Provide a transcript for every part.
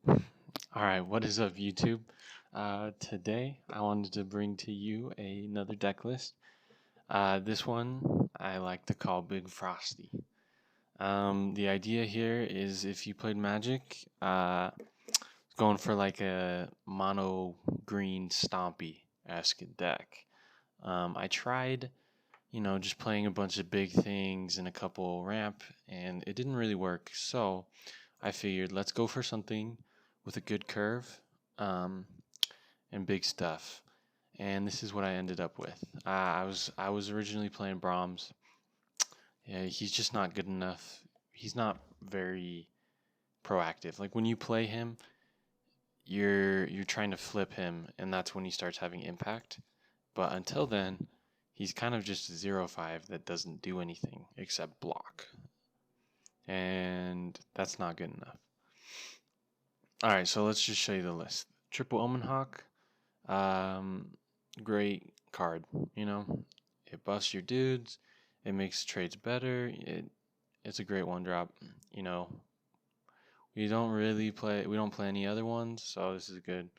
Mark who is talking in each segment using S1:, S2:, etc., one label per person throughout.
S1: Alright, what is up, YouTube? Today I wanted to bring to you another deck list. This one I like to call Big Frosty. The idea here is if you played Magic, going for like a mono green stompy-esque deck. I tried, just playing a bunch of big things and a couple ramp, and it didn't really work. So I figured let's go for something with a good curve um, and big stuff. And this is what I ended up with. I was originally playing Brahms. Yeah, he's just not good enough. He's not very proactive. Like when you play him, you're trying to flip him, and that's when he starts having impact. But until then, he's kind of just a 0/5 that doesn't do anything except block. And that's not good enough. Alright, so let's just show you the list. Triple Omen Hawk, great card. It busts your dudes, it makes trades better, it's a great one drop. We don't play any other ones, so this is a good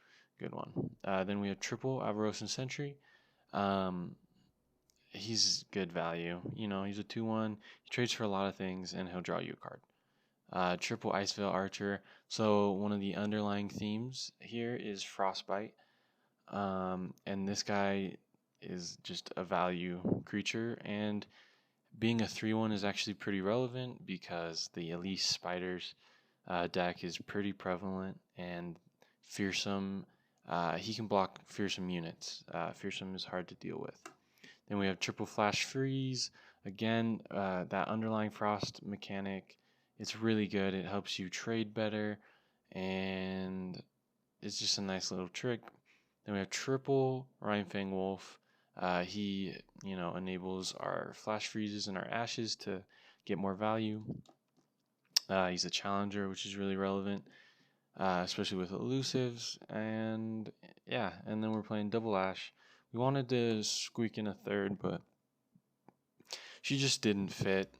S1: one. Then we have Triple Avarosan Sentry. Um, he's good value. He's a 2/1. He trades for a lot of things, and he'll draw you a card. Triple Iceveil Archer. So one of the underlying themes here is Frostbite. And this guy is just a value creature, and being a 3/1 is actually pretty relevant because the Elise Spiders deck is pretty prevalent, and Fearsome, he can block Fearsome units. Fearsome is hard to deal with. Then we have Triple Flash Freeze. Again, that underlying Frost mechanic, it's really good. It helps you trade better, and it's just a nice little trick. Then we have Triple Rhinefang Wolf. He, enables our Flash Freezes and our Ashes to get more value. He's a challenger, which is really relevant, especially with elusives. And yeah, and then we're playing Double Ash. We wanted to squeak in a third, but she just didn't fit.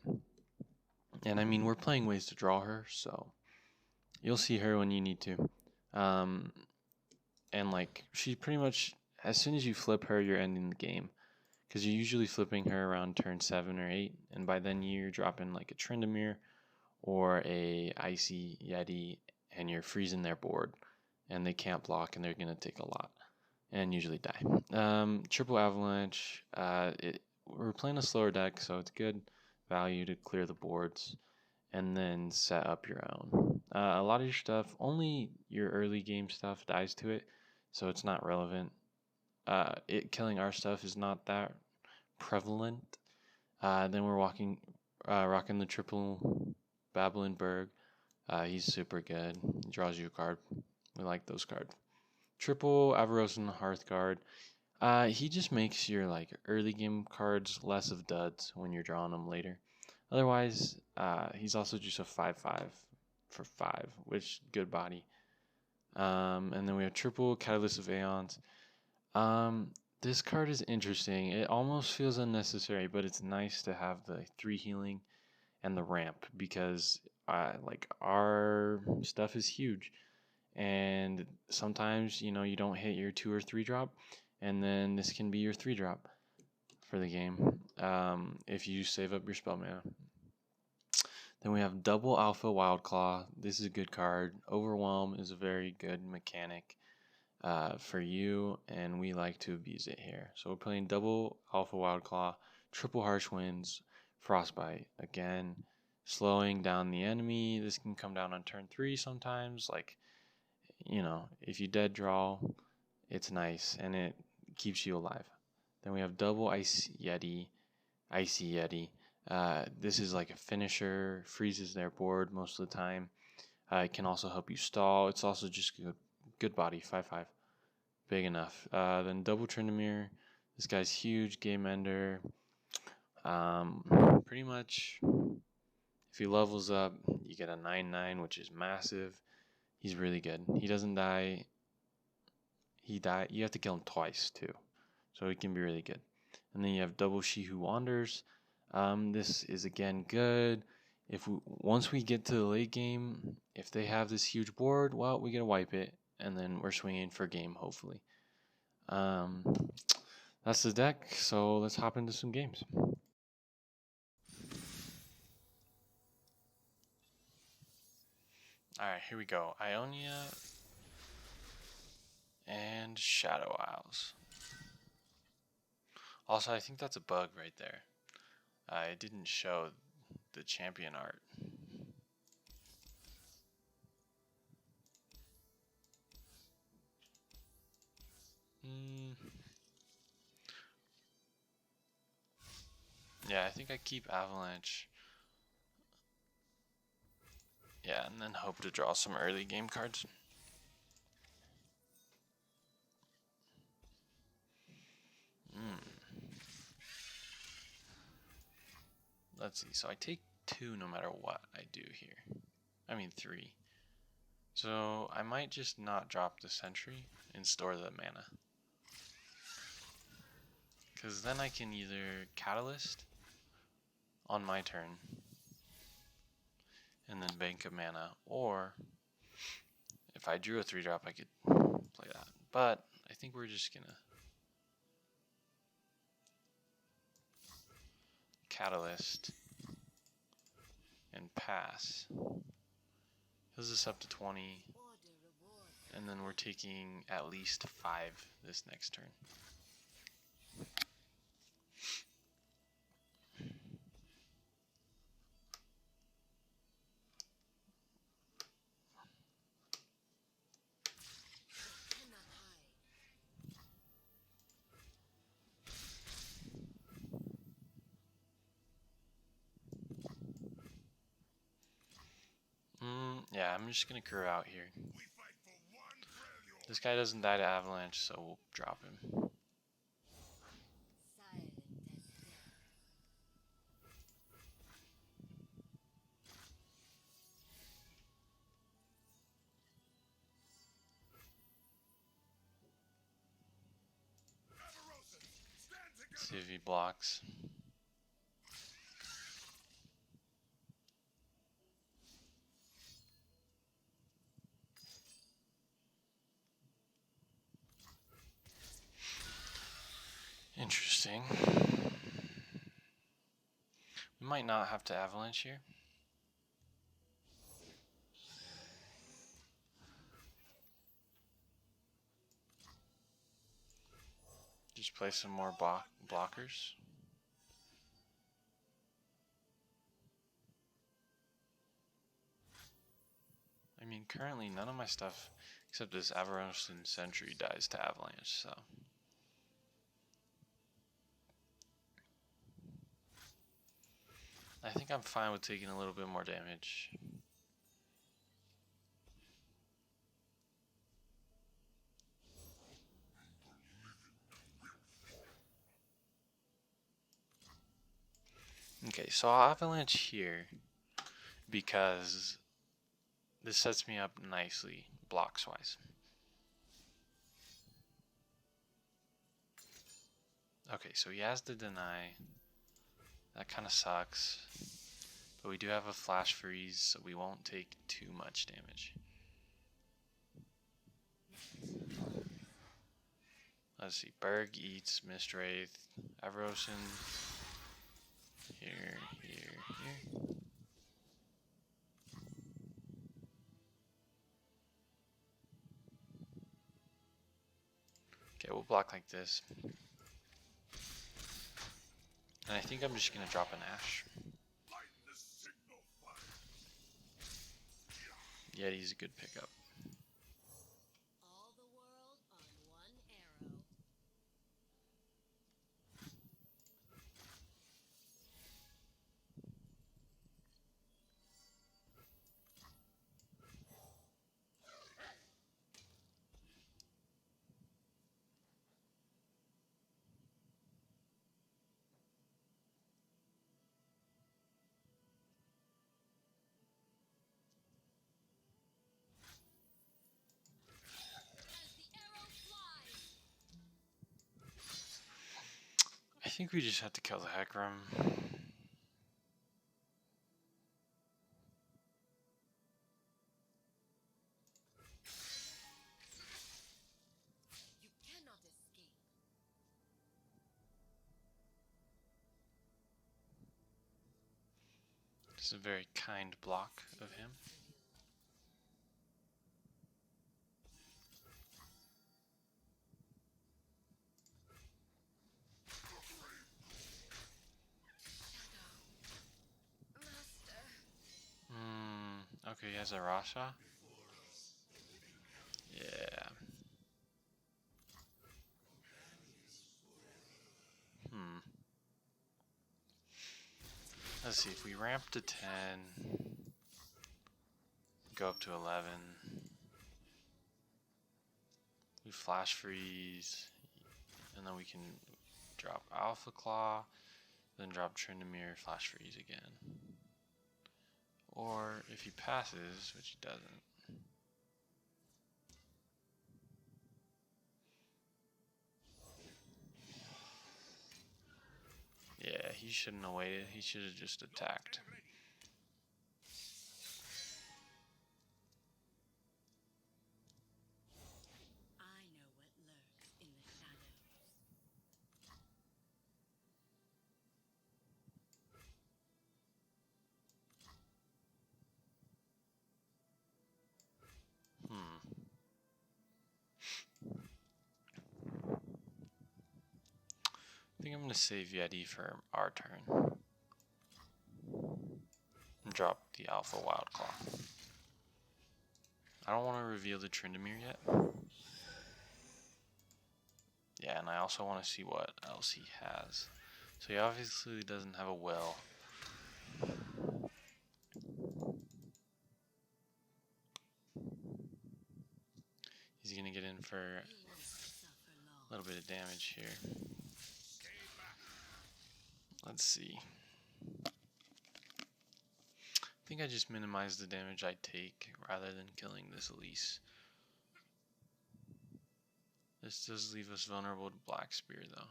S1: And I mean, we're playing ways to draw her, so you'll see her when you need to. And like, she pretty much, as soon as you flip her, you're ending the game. Because you're usually flipping her around turn 7 or 8, and by then you're dropping like a Tryndamere or a Icy Yeti, and you're freezing their board, and they can't block, and they're going to take a lot, and usually die. Triple Avalanche, we're playing a slower deck, so it's good value to clear the boards, and then set up your own. A lot of your stuff, only your early game stuff dies to it, so it's not relevant. It killing our stuff is not that prevalent. Then we're rocking the triple Babylon Berg. He's super good. He draws you a card. We like those cards. Triple Avarosan Hearthguard. He just makes your like early game cards less of duds when you're drawing them later. Otherwise, he's also just a 5/5 for 5, which good body. And then we have Triple Catalyst of Aeons. This card is interesting. It almost feels unnecessary, but it's nice to have the 3 healing and the ramp because like our stuff is huge, and sometimes you don't hit your 2 or 3 drop, and then this can be your 3 drop for the game if you save up your spell mana. Then we have Double Alpha Wildclaw. This is a good card. Overwhelm is a very good mechanic for you, and we like to abuse it here. So we're playing Double Alpha Wildclaw, Triple Harsh Winds, Frostbite. Again, slowing down the enemy. This can come down on turn 3 sometimes. Like, if you dead draw, it's nice, and it keeps you alive. Then we have Double Icy Yeti. This is like a finisher, freezes their board most of the time. It can also help you stall. It's also just good body, 5/5, big enough. Then Double Tryndamere. This guy's huge, game ender. Pretty much, if he levels up, you get a 9/9, which is massive. He's really good. He doesn't die. You have to kill him twice too, so he can be really good. And then you have Double She Who Wanders. This is again good. once we get to the late game, if they have this huge board, well, we gotta wipe it, and then we're swinging for game, hopefully. That's the deck, so let's hop into some games. Alright, here we go. Ionia and Shadow Isles. Also, I think that's a bug right there. It didn't show the champion art. Yeah, I think I keep Avalanche. Yeah, and then hope to draw some early game cards. Let's see. So I take 2 no matter what I do here. I mean 3. So I might just not drop the Sentry and store the mana. Because then I can either Catalyst on my turn and then bank a mana, or if I drew a 3-drop I could play that. But I think we're just gonna Catalyst and pass. Heals us up to 20, and then we're taking at least 5 this next turn. Yeah, I'm just gonna curve out here. This guy doesn't die to Avalanche, so we'll drop him. See if he blocks. Interesting. We might not have to Avalanche here. Just play some more blockers. I mean, currently none of my stuff except this Avarosian Sentry dies to Avalanche, so. I think I'm fine with taking a little bit more damage. Okay, so I'll Avalanche here because this sets me up nicely blocks wise. Okay, so he has to deny. That kind of sucks. But we do have a flash freeze, so we won't take too much damage. Let's see. Berg eats Mistwraith, Avarosian. Here. Okay, we'll block like this. And I think I'm just going to drop an Ash. Yeti's a good pickup.
S2: All the world on one arrow.
S1: I think we just have to kill the Hecarim. It's a very kind block of him. Okay, he has a Rasha. Yeah. Let's see, if we ramp to 10, go up to 11, we flash freeze, and then we can drop Alpha Claw, then drop Tryndamere, flash freeze again. Or if he passes, which he doesn't, yeah, he shouldn't have waited. He should have just attacked.
S2: I know what lurks in the shadows.
S1: I think I'm going to save Yeti for our turn. And drop the Alpha Wild Claw. I don't want to reveal the Tryndamere yet. Yeah, and I also want to see what else he has. So he obviously doesn't have a will. He's going to get in for a little bit of damage here. Let's see. I think I just minimize the damage I take rather than killing this Elise. This does leave us vulnerable to Black Spear though.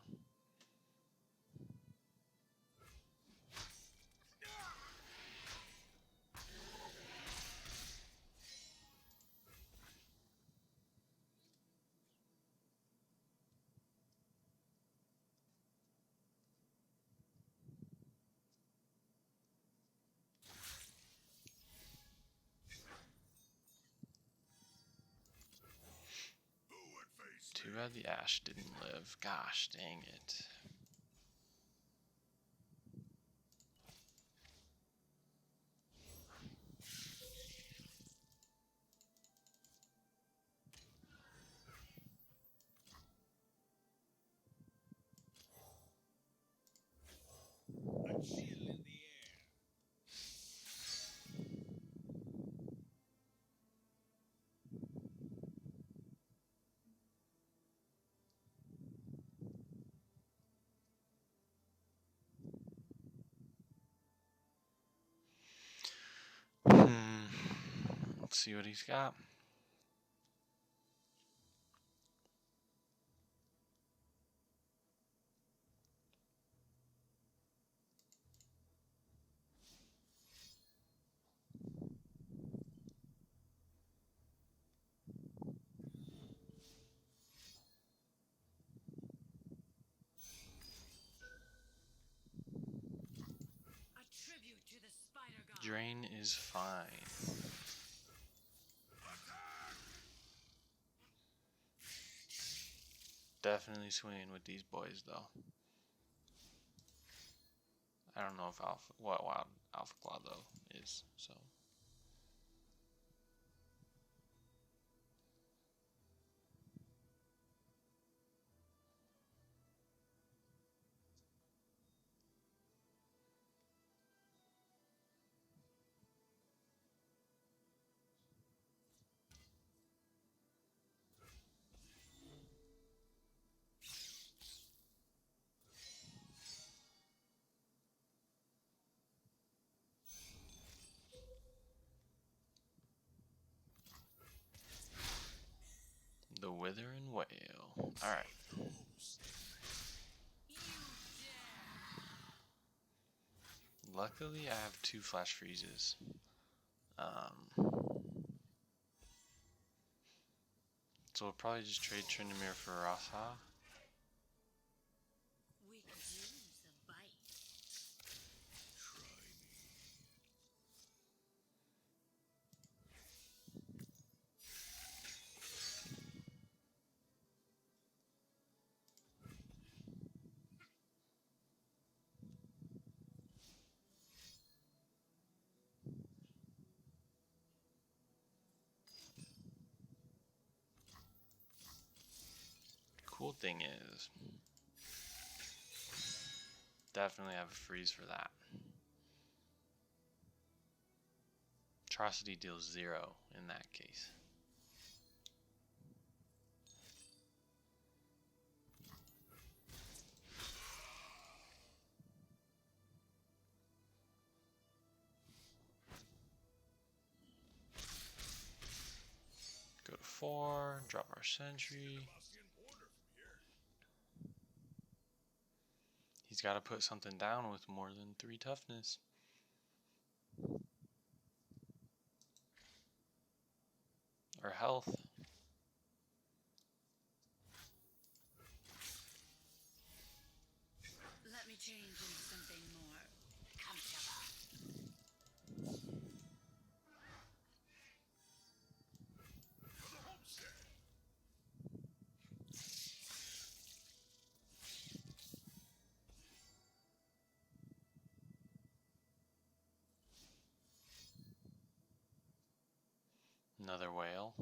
S1: Too bad the Ash didn't live. Gosh dang it. Let's see what he's got.
S2: A tribute to the spider god.
S1: Drain is fine. Definitely swinging with these boys though. I don't know if what Wild Alpha Claw though is, so. The Withering Whale. Alright. Luckily I have 2 flash freezes. So we'll probably just trade Tryndamere for Rasa.
S2: We could use a bite.
S1: cool thing is, definitely have a freeze for that. Atrocity deals 0 in that case. Go to 4, drop our sentry. He's got to put something down with more than 3 toughness. Or health.
S2: Let me change into something more comfortable.
S1: Another whale.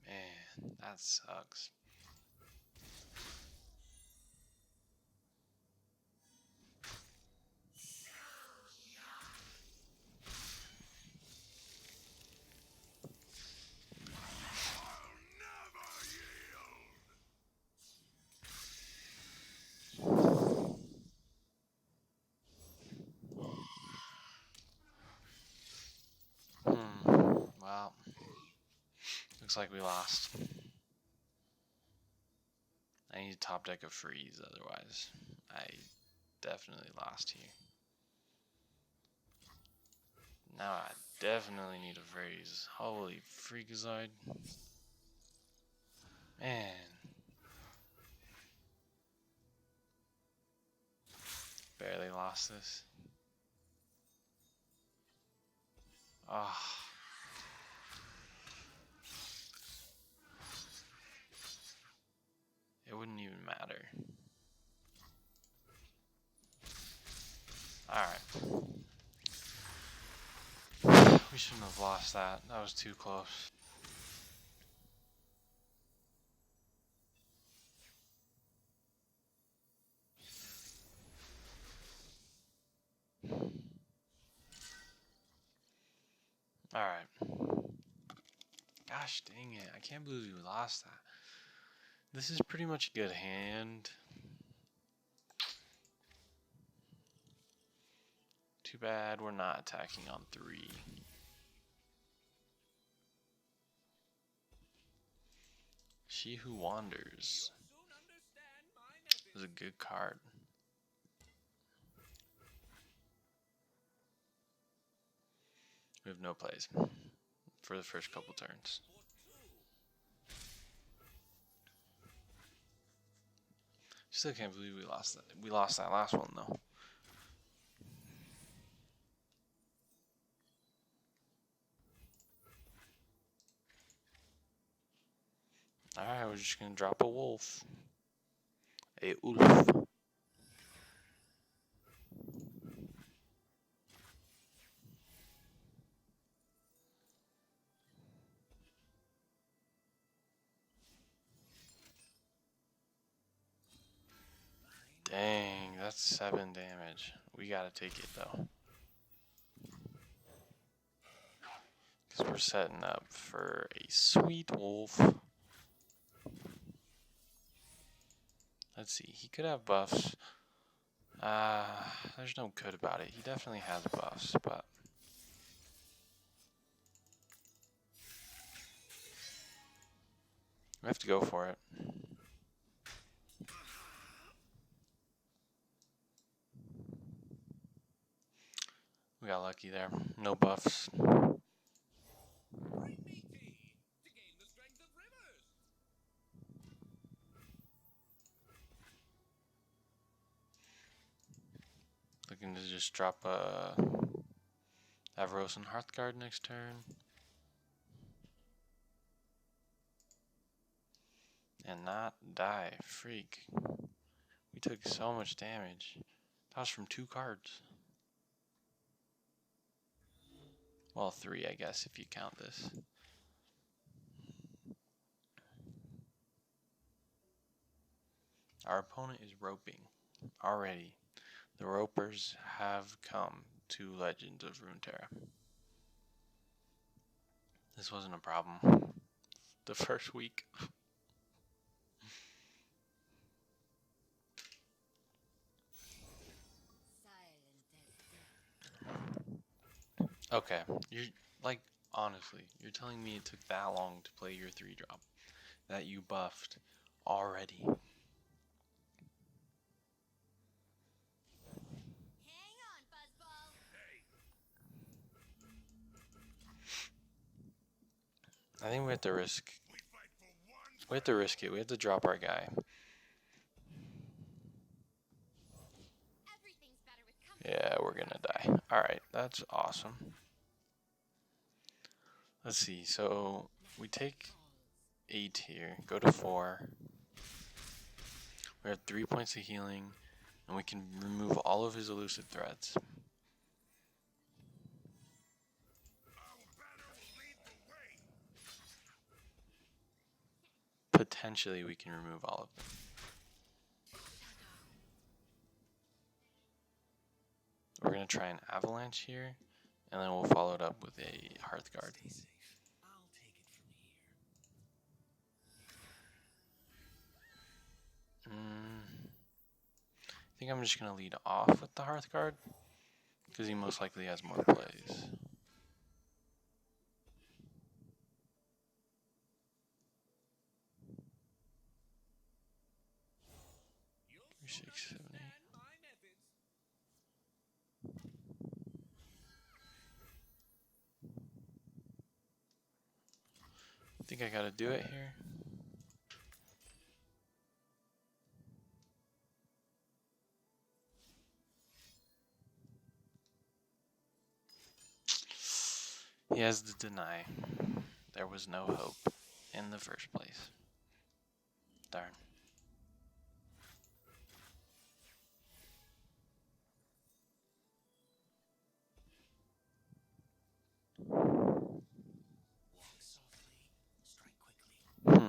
S1: Man, that sucks. Well, looks like we lost. I need a top deck of freeze, otherwise I definitely lost here. Now I definitely need a freeze. Holy freakazoid. Man. Barely lost this. Ah. Oh. It wouldn't even matter. Alright. We shouldn't have lost that. That was too close. Alright. Gosh dang it. I can't believe we lost that. This is pretty much a good hand. Too bad we're not attacking on 3. She Who Wanders is a good card. We have no plays for the first couple turns. Still can't believe we lost that. We lost that last one though. Alright, we're just gonna drop a wolf. A wolf. Dang, that's 7 damage. We gotta take it though. Because we're setting up for a sweet wolf. Let's see, he could have buffs. There's no good about it. He definitely has buffs, but we have to go for it. We got lucky there. No buffs. Looking to just drop a Avros and Hearthguard next turn. And not die. Freak. We took so much damage. That was from 2 cards. Well, 3, I guess, if you count this. Our opponent is roping already. The ropers have come to Legends of Runeterra. This wasn't a problem the first week. Okay, you're like, honestly, you're telling me it took that long to play your 3-drop that you buffed already.
S2: Hang on, Buzzball.
S1: I think we have to risk. We have to risk it. We have to drop our guy.
S2: Everything's better with company.
S1: Yeah, we're gonna die. Alright, that's awesome. Let's see, so we take 8 here, go to 4. We have 3 points of healing, and we can remove all of his elusive threats. Potentially we can remove all of them. We're gonna try an avalanche here, and then we'll follow it up with a Hearthguard. I think I'm just gonna lead off with the Hearthguard, because he most likely has more plays. Three, 6, 7, 8. I think I gotta do it here. He has the deny. There was no hope in the first place. Darn. Hmm.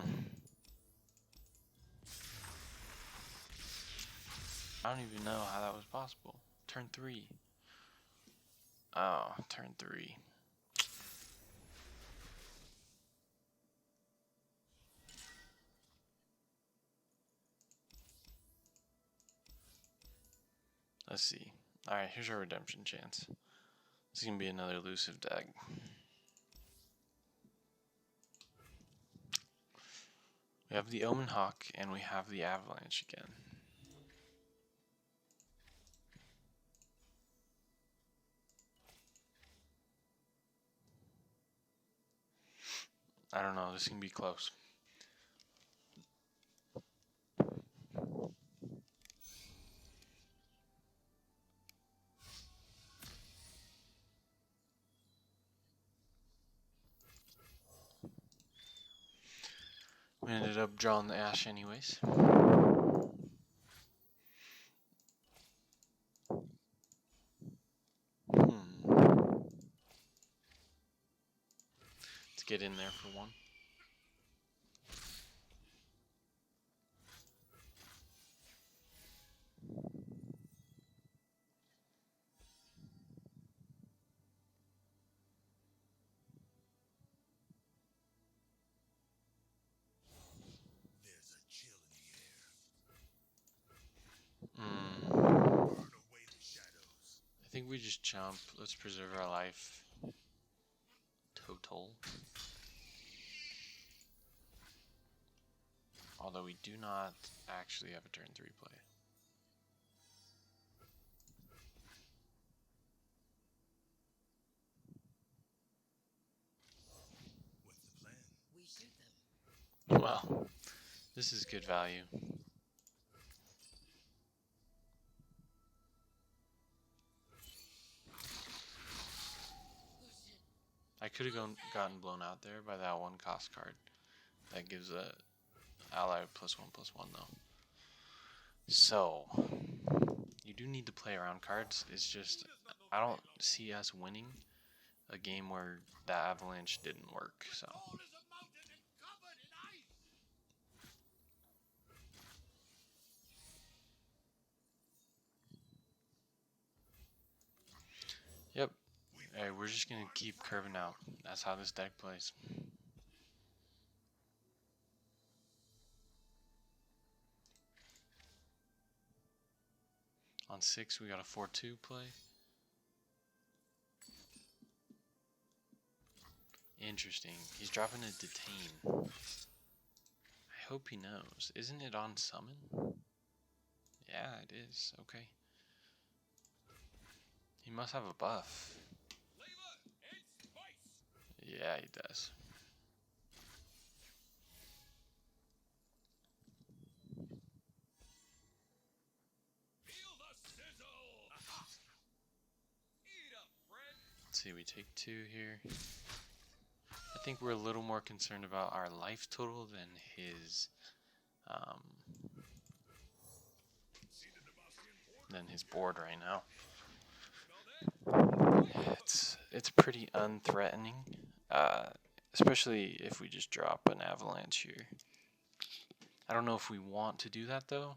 S1: I don't even know how that was possible. Turn 3. Oh, turn 3. Let's see. Alright, here's our redemption chance. This is going to be another elusive deck. We have the Omen Hawk, and we have the Avalanche again. I don't know, this can be close. We ended up drawing the Ash anyways. Let's get in there for one. I think we just jump. Let's preserve our life. Total. Although we do not actually have a turn 3 play.
S2: What's the plan? We shoot
S1: Well,
S2: them.
S1: this is good value. I could have gotten blown out there by that 1 cost card. That gives a ally +1/+1 though. So, you do need to play around cards. It's just, I don't see us winning a game where that avalanche didn't work, so. Hey, we're just gonna keep curving out. That's how this deck plays. On 6, we got a 4-2 play. Interesting. He's dropping a detain. I hope he knows. Isn't it on summon? Yeah, it is. Okay. He must have a buff. Yeah, he does. Let's see, we take 2 here. I think we're a little more concerned about our life total than his board right now. It's pretty unthreatening, especially if we just drop an avalanche here. I don't know if we want to do that though,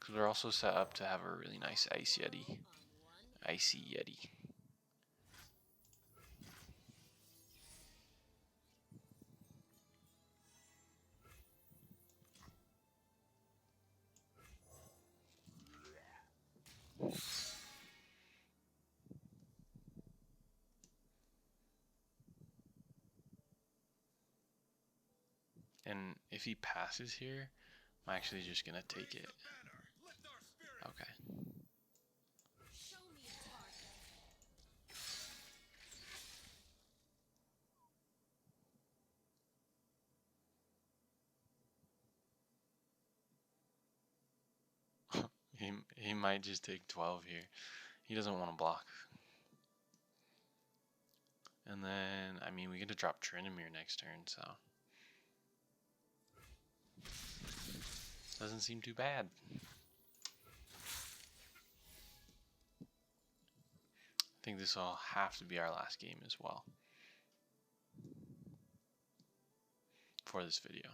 S1: because we're also set up to have a really nice icy yeti. And if he passes here, I'm actually just gonna take it. Okay. He might just take 12 here. He doesn't want to block. And then, I mean, we get to drop Tryndamere next turn, so doesn't seem too bad. I think this will have to be our last game as well for this video.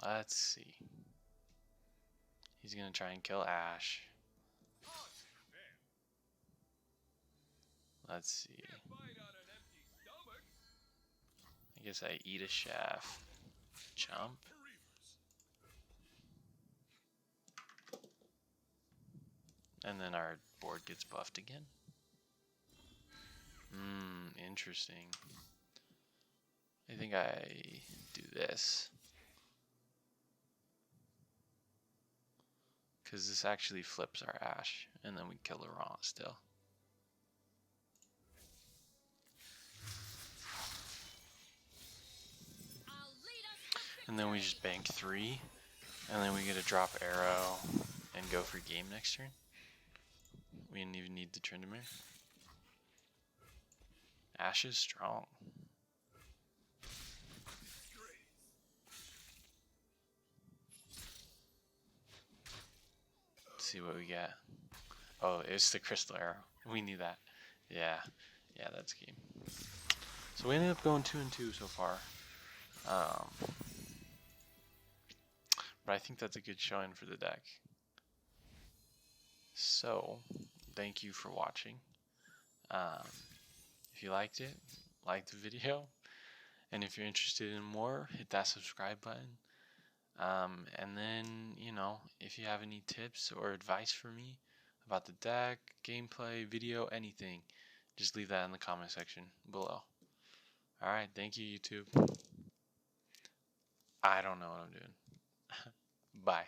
S1: Let's see. He's gonna try and kill Ash. Let's see. I guess I eat a shaft. Jump. And then our board gets buffed again. Interesting. I think I do this. Because this actually flips our Ash, and then we kill Laurent still. And then we just bank 3, and then we get a drop arrow and go for game next turn. We didn't even need the Tryndamere. Ash is strong. Let's see what we get. Oh, it's the crystal arrow. We need that. Yeah, that's game. So we ended up going 2-2 so far. But I think that's a good showing for the deck. So, thank you for watching. If you liked it, like the video. And if you're interested in more, hit that subscribe button. And then, if you have any tips or advice for me about the deck, gameplay, video, anything, just leave that in the comment section below. Alright, thank you, YouTube. I don't know what I'm doing. Bye.